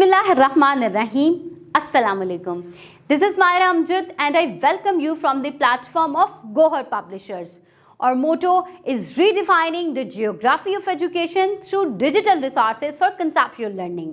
Bismillahirrahmanirrahim. Assalamualaikum. This is Myra Amjad and I welcome you from the platform of Gohar Publishers. Our motto is redefining the geography of education through digital resources for conceptual learning.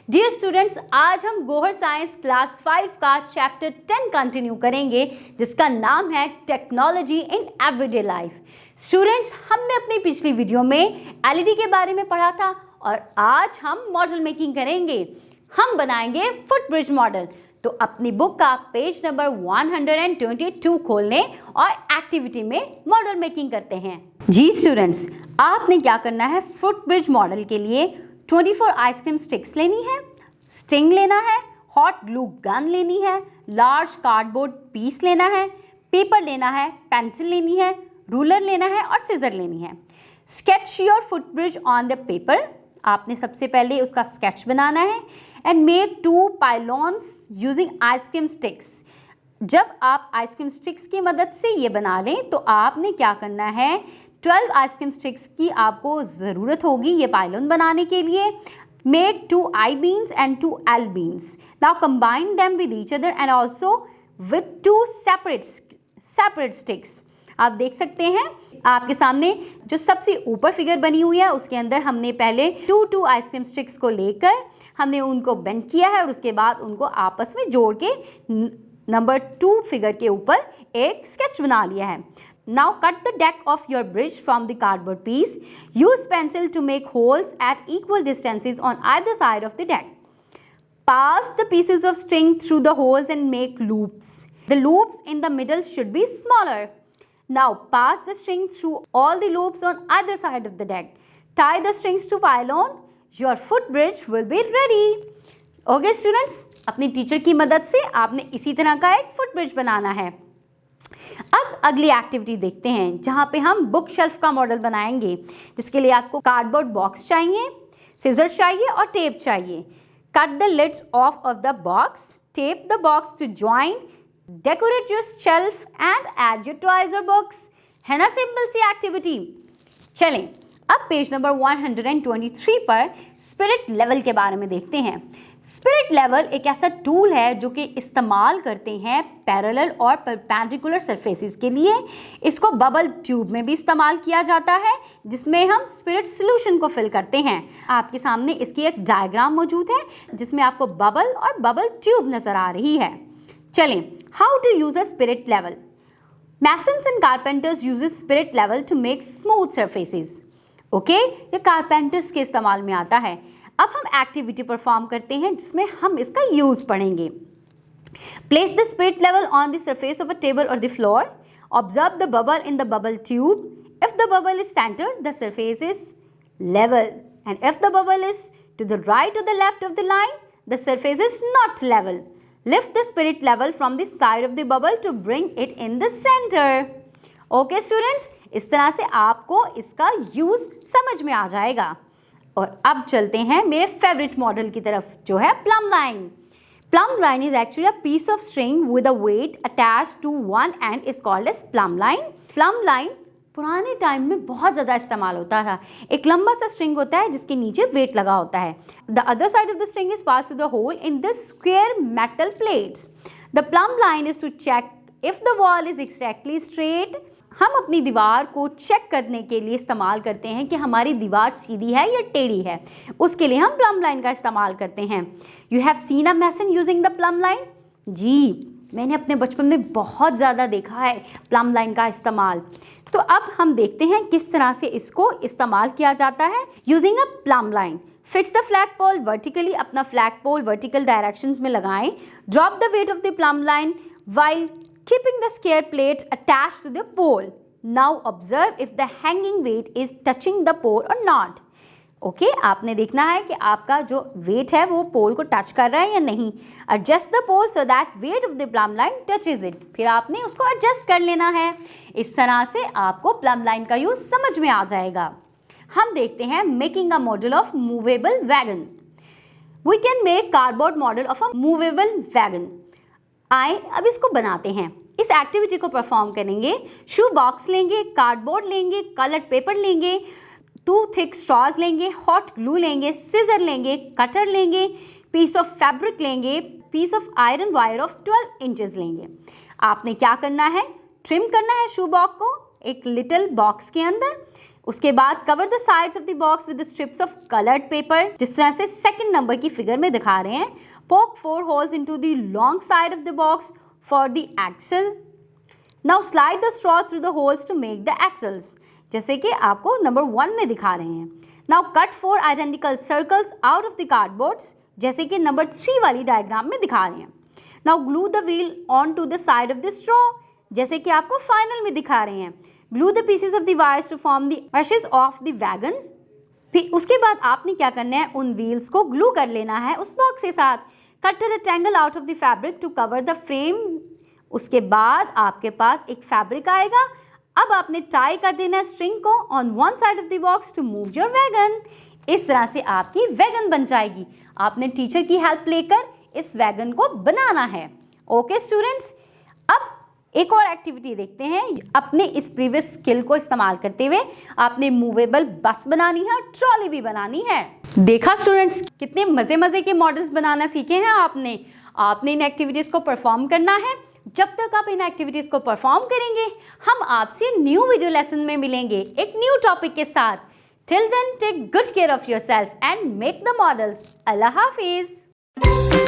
Dear students, आज हम Gohar science class 5 का chapter 10 continue करेंगे जिसका नाम है technology in everyday life. Students, हमने अपनी पिछली वीडियो में एलईडी के बारे में पढ़ा था और आज हम मॉडल मेकिंग करेंगे. हम बनाएंगे फुटब्रिज मॉडल. तो अपनी बुक का पेज नंबर 122 खोल लें और एक्टिविटी में मॉडल मेकिंग करते हैं. जी स्टूडेंट्स, आपने क्या करना है, फुटब्रिज मॉडल के लिए 24 आइसक्रीम स्टिक्स लेनी है, स्टिंग लेना है, हॉट ग्लू गन लेनी है, लार्ज कार्डबोर्ड पीस लेना है, पेपर लेना है, पेंसिल लेनी है, रूलर लेना है और सीजर लेनी है. Sketch your footbridge on the paper. आपने सबसे पहले उसका स्केच बनाना है. And make 2 pylons using ice cream sticks. जब आप आइसक्रीम स्टिक्स की मदद से ये बना लें तो आपने क्या करना है, 12 आइसक्रीम स्टिक्स की आपको ज़रूरत होगी ये पाइलॉन बनाने के लिए. Make 2 I beans and 2 L beans. Now combine them with each other and also with 2 separate sticks. आप देख सकते हैं आपके सामने जो सबसे ऊपर फिगर बनी हुई है उसके अंदर हमने पहले 2 आइसक्रीम स्टिक्स को लेकर हमने उनको बेंड किया है और उसके बाद उनको आपस में जोड़ के नंबर 2 फिगर के ऊपर एक स्केच बना लिया है. Now cut the deck of your bridge from the cardboard piece. Use pencil to make holes at equal distances on either side of the deck. Pass the pieces of string through the holes and make loops. The loops in the middle should be smaller. Now pass the string through all the loops on either side of the deck. Tie the strings to pylon. Your footbridge will be ready. Okay students, अपनी teacher की मदद से आपने इसी तरह का एक footbridge बनाना है. अब अगली एक्टिविटी देखते हैं जहाँ पे हम बुक शेल्फ का मॉडल बनाएंगे. जिसके लिए आपको कार्डबोर्ड बॉक्स चाहिए, सीजर चाहिए और टेप चाहिए. Cut the lids of the box. Tape the box to join. Decorate your shelf and add your toys और बुक्स. है ना सिंपल सी एक्टिविटी. चलें अब पेज नंबर 123 पर स्पिरिट लेवल के बारे में देखते हैं. स्पिरिट लेवल एक ऐसा टूल है जो कि इस्तेमाल करते हैं पैरेलल और परपेंडिकुलर सरफेसेस के लिए. इसको बबल ट्यूब में भी इस्तेमाल किया जाता है जिसमें हम स्पिरिट सॉल्यूशन को फिल करते हैं. आपके सामने इसकी एक डायग्राम मौजूद है जिसमें आपको बबल और बबल ट्यूब नजर आ रही है. चलें, how to use a spirit level. Masons and carpenters use spirit level to make smooth surfaces. Okay, ये कारपेंटर्स के इस्तेमाल में आता है. अब हम एक्टिविटी परफॉर्म करते हैं जिसमें हम इसका यूज पढ़ेंगे. Place the spirit level on the surface of a table और the floor. Observe the bubble in the bubble tube. If the bubble is centre the surface is level and if the bubble is to the right और the left of the line the surface is not level. Lift the spirit level from the side of the bubble to bring it in the centre. Okay students, इस तरह से आपको इसका use समझ में आ जाएगा. और अब चलते हैं मेरे फेवरेट मॉडल की तरफ जो है plumb line. Plumb line is actually a piece of string with a weight attached to one end is called as plumb line. Plumb line पुराने टाइम में बहुत ज़्यादा इस्तेमाल होता था. एक लंबा सा स्ट्रिंग होता है जिसके नीचे वेट लगा होता है. The other side of the string is pass to the hole in the square metal plates. The plumb line is to check if the wall is exactly straight. हम अपनी दीवार को चेक करने के लिए इस्तेमाल करते हैं कि हमारी दीवार सीधी है या टेढ़ी है. उसके लिए हम प्लम लाइन का इस्तेमाल करते हैं. You have seen a mason using the plumb line. जी, मैंने अपने बचपन में बहुत ज़्यादा देखा है प्लम लाइन का इस्तेमाल. तो अब हम देखते हैं किस तरह से इसको इस्तेमाल किया जाता है using a plumb line. Fix the flag pole vertically. अपना फ्लैग पोल वर्टिकल डायरेक्शंस में लगाएं. Drop the weight of the plumb line while keeping the square plate attached to the pole. Now observe if the hanging weight is touching the pole or not. Okay, आपने देखना है कि आपका जो wait है वो पोल को टच कर रहा है या नहीं. Adjust the pole so that weight of the plumb line touches it. फिर आपने उसको एडजस्ट कर लेना है. इस तरह से आपको प्लम लाइन का यूज समझ में आ जाएगा. हम देखते हैं making a model of movable wagon. We can make cardboard model of a movable wagon. आए अब इसको बनाते हैं. इस एक्टिविटी को परफॉर्म करेंगे. शू बॉक्स लेंगे, कार्डबोर्ड लेंगे, कलर्ड पेपर लेंगे, 2 थिक स्ट्रॉज लेंगे, हॉट ग्लू लेंगे, सीजर लेंगे, कटर लेंगे, पीस ऑफ फैब्रिक लेंगे, piece of iron wire of 12 inches लेंगे। आपने क्या करना है, ट्रिम करना है शू बॉक्स को एक लिटिल बॉक्स के अंदर। उसके बाद cover the sides of the box with strips of coloured paper, जिस तरह से सेकंड नंबर की फिगर में दिखा रहे हैं। Poke 4 holes into the long side of the box for the axle. Now slide the straw through the holes to make the axles, जैसे कि आपको नंबर 1 में दिखा रहे हैं। Now cut 4 identical circles out of the cardboards, जैसे कि number 3 वाली डायग्राम में दिखा रहे हैं। Now glue the wheel on to the side of the straw, जैसे कि आपको फाइनल में दिखा रहे हैं। Glue the pieces of the wires to form the axes of the wagon. फिर उसके बाद आपने क्या करना है, उन व्हील्स को ग्लू कर लेना है उस बॉक्स के साथ। Cut the rectangle out of the fabric to cover the frame. उसके बाद आपके पास एक फैब्रिक आएगा। अब आपने टाई कर देना है स्ट्रिंग को on one side of the box to move your wagon. इस तरह से आपकी वैगन बन जाएगी। आपने टीचर की हेल्प लेकर इस वैगन को बनाना है। ओके स्टूडेंट्स, अब एक और एक्टिविटी देखते हैं। अपने इस प्रीवियस स्किल को इस्तेमाल करते हुए आपने मूवेबल बस बनानी है और ट्रॉली भी बनानी है। देखा स्टूडेंट्स, कितने मजे मजे के मॉडल्स बनाना सीखे हैं आपने। आपने इन एक्टिविटीज को परफॉर्म करना है। जब तक आप इन एक्टिविटीज को परफॉर्म करेंगे, हम आपसे न्यू वीडियो लेसन में मिलेंगे एक न्यू टॉपिक के साथ। Till then take good care of yourself and make the models. अल्लाह हाफिज।